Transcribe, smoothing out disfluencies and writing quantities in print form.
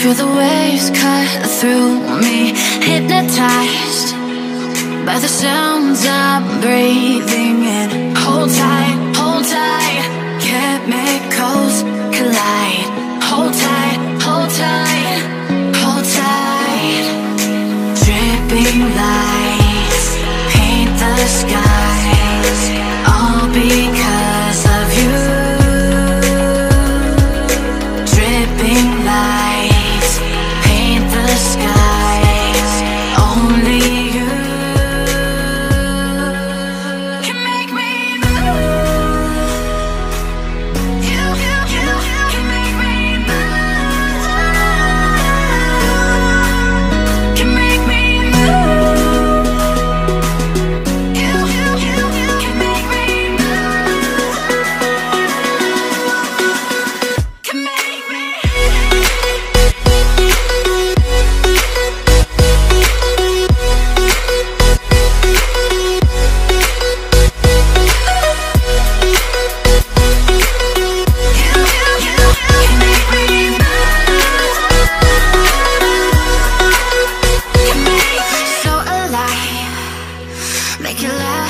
Feel the waves cut through me, hypnotized by the sounds I'm breathing in. Hold tight, chemicals collide. Hold tight, hold tight, hold tight. Dripping lights paint the skies, all because of you. Dripping lights paint the skies, only you can make me move. You can make me move. Can make me move. You can make me move. Can make me. So alive, make it last.